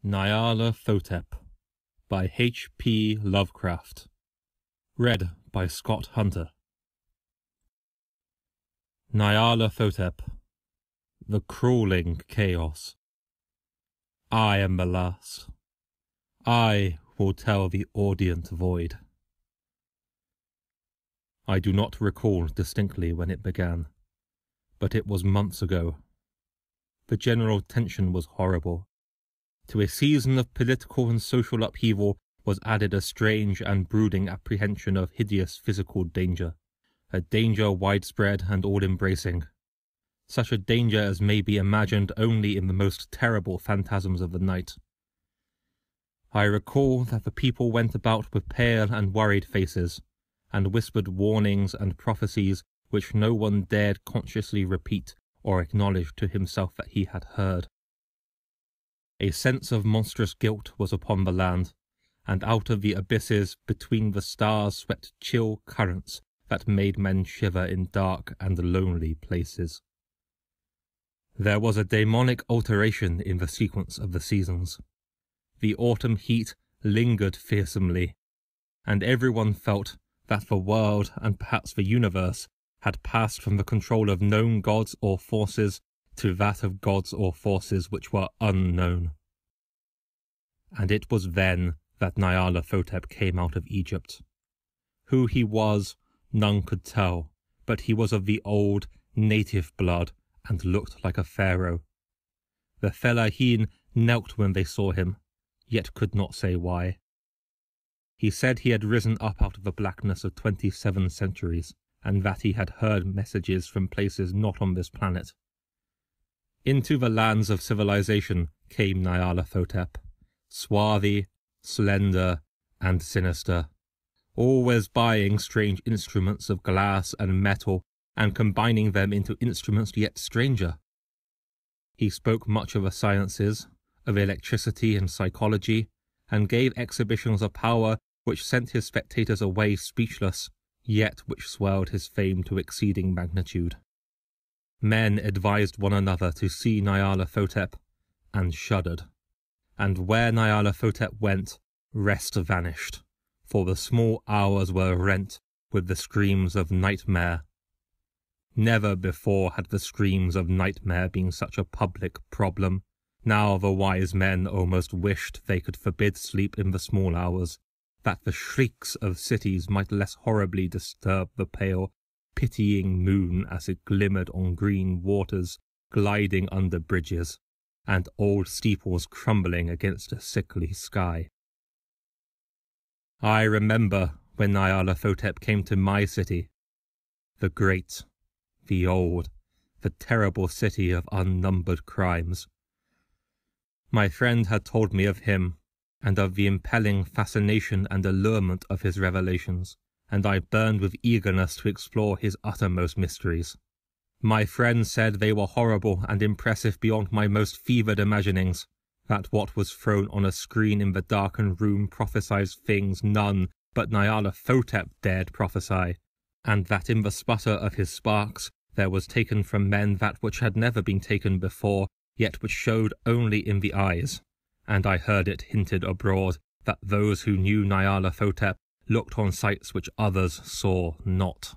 Nyarlathotep by H.P. Lovecraft. Read by Scott Hunter. Nyarlathotep, the crawling chaos. I am the last. I will tell the audient void. I do not recall distinctly when it began, but it was months ago. The general tension was horrible. To a season of political and social upheaval was added a strange and brooding apprehension of hideous physical danger, a danger widespread and all-embracing, such a danger as may be imagined only in the most terrible phantasms of the night. I recall that the people went about with pale and worried faces, and whispered warnings and prophecies which no one dared consciously repeat or acknowledge to himself that he had heard. A sense of monstrous guilt was upon the land, and out of the abysses between the stars swept chill currents that made men shiver in dark and lonely places. There was a demonic alteration in the sequence of the seasons. The autumn heat lingered fearsomely, and everyone felt that the world, and perhaps the universe, had passed from the control of known gods or forces to that of gods or forces which were unknown. And it was then that Nyarlathotep came out of Egypt. Who he was, none could tell, but he was of the old, native blood, and looked like a pharaoh. The fellaheen knelt when they saw him, yet could not say why. He said he had risen up out of the blackness of 27 centuries, and that he had heard messages from places not on this planet. Into the lands of civilization came Nyarlathotep, swarthy, slender, and sinister, always buying strange instruments of glass and metal and combining them into instruments yet stranger. He spoke much of the sciences, of electricity and psychology, and gave exhibitions of power which sent his spectators away speechless, yet which swelled his fame to exceeding magnitude. Men advised one another to see Nyarlathotep, and shuddered. And where Nyarlathotep went, rest vanished, for the small hours were rent with the screams of nightmare. Never before had the screams of nightmare been such a public problem. Now the wise men almost wished they could forbid sleep in the small hours, that the shrieks of cities might less horribly disturb the pale, pitying moon as it glimmered on green waters gliding under bridges, and old steeples crumbling against a sickly sky. I remember when Nyarlathotep came to my city, the great, the old, the terrible city of unnumbered crimes. My friend had told me of him, and of the impelling fascination and allurement of his revelations, and I burned with eagerness to explore his uttermost mysteries. My friend said they were horrible and impressive beyond my most fevered imaginings, that what was thrown on a screen in the darkened room prophesied things none but Nyarlathotep dared prophesy, and that in the sputter of his sparks there was taken from men that which had never been taken before, yet which showed only in the eyes, and I heard it hinted abroad that those who knew Nyarlathotep looked on sights which others saw not.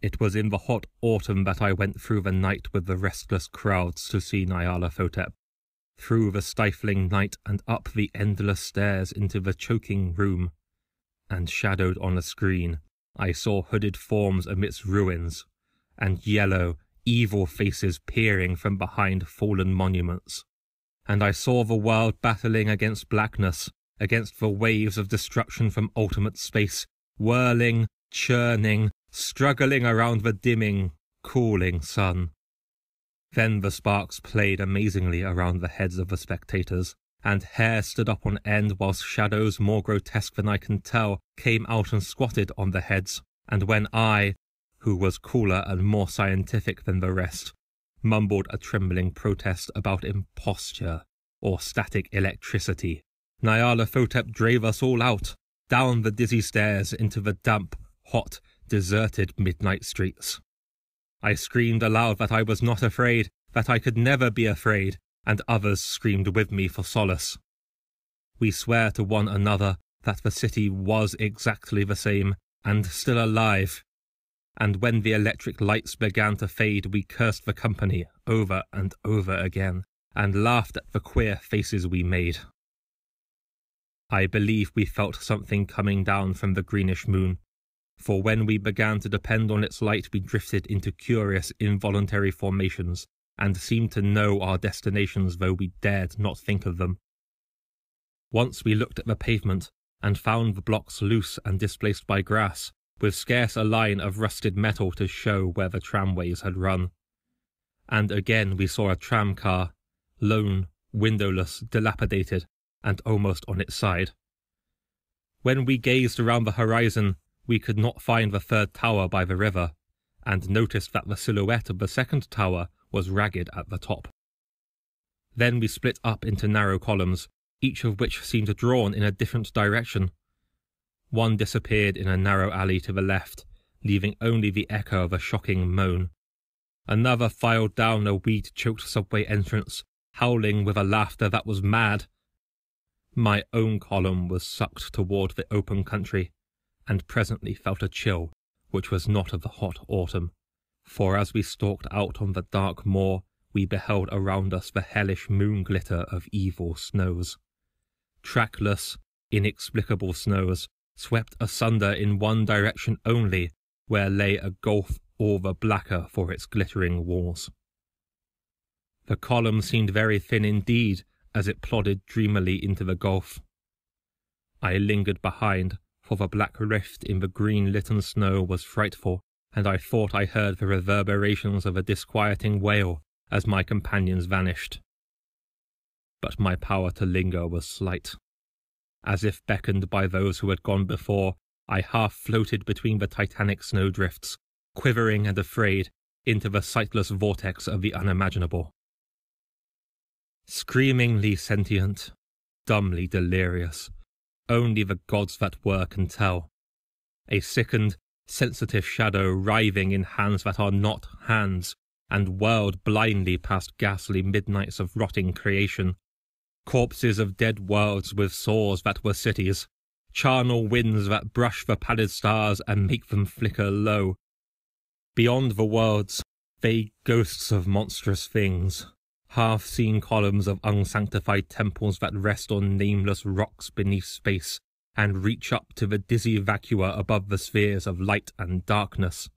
It was in the hot autumn that I went through the night with the restless crowds to see Nyarlathotep, through the stifling night and up the endless stairs into the choking room, and shadowed on a screen I saw hooded forms amidst ruins, and yellow, evil faces peering from behind fallen monuments, and I saw the world battling against blackness, against the waves of destruction from ultimate space, whirling, churning, struggling around the dimming, cooling sun. Then the sparks played amazingly around the heads of the spectators, and hair stood up on end whilst shadows more grotesque than I can tell came out and squatted on the heads, and when I, who was cooler and more scientific than the rest, mumbled a trembling protest about imposture or static electricity, Nyarlathotep drave us all out, down the dizzy stairs into the damp, hot, deserted midnight streets. I screamed aloud that I was not afraid, that I could never be afraid, and others screamed with me for solace. We swear to one another that the city was exactly the same, and still alive, and when the electric lights began to fade we cursed the company over and over again, and laughed at the queer faces we made. I believe we felt something coming down from the greenish moon, for when we began to depend on its light we drifted into curious involuntary formations, and seemed to know our destinations though we dared not think of them. Once we looked at the pavement, and found the blocks loose and displaced by grass, with scarce a line of rusted metal to show where the tramways had run. And again we saw a tram-car, lone, windowless, dilapidated, and almost on its side. When we gazed around the horizon, we could not find the third tower by the river, and noticed that the silhouette of the second tower was ragged at the top. Then we split up into narrow columns, each of which seemed drawn in a different direction. One disappeared in a narrow alley to the left, leaving only the echo of a shocking moan. Another filed down a weed-choked subway entrance, howling with a laughter that was mad. My own column was sucked toward the open country, and presently felt a chill which was not of the hot autumn, for as we stalked out on the dark moor we beheld around us the hellish moon-glitter of evil snows. Trackless, inexplicable snows, swept asunder in one direction only, where lay a gulf all the blacker for its glittering walls. The column seemed very thin indeed as it plodded dreamily into the gulf. I lingered behind, for the black rift in the green-litten snow was frightful, and I thought I heard the reverberations of a disquieting wail as my companions vanished. But my power to linger was slight. As if beckoned by those who had gone before, I half floated between the titanic snowdrifts, quivering and afraid, into the sightless vortex of the unimaginable. Screamingly sentient, dumbly delirious, only the gods that were can tell. A sickened, sensitive shadow writhing in hands that are not hands, and whirled blindly past ghastly midnights of rotting creation. Corpses of dead worlds with sores that were cities, charnel winds that brush the pallid stars and make them flicker low. Beyond the worlds, vague ghosts of monstrous things, half-seen columns of unsanctified temples that rest on nameless rocks beneath space, and reach up to the dizzy vacua above the spheres of light and darkness.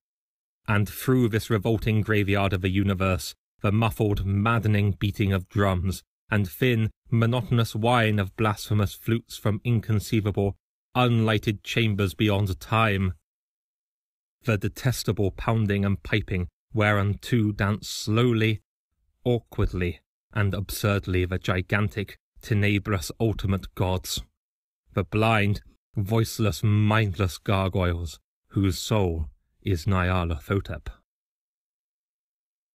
And through this revolting graveyard of the universe, the muffled, maddening beating of drums, and thin, monotonous whine of blasphemous flutes from inconceivable, unlighted chambers beyond time. The detestable pounding and piping whereunto dance slowly, awkwardly, and absurdly the gigantic, tenebrous ultimate gods, the blind, voiceless, mindless gargoyles, whose soul is Nyarlathotep.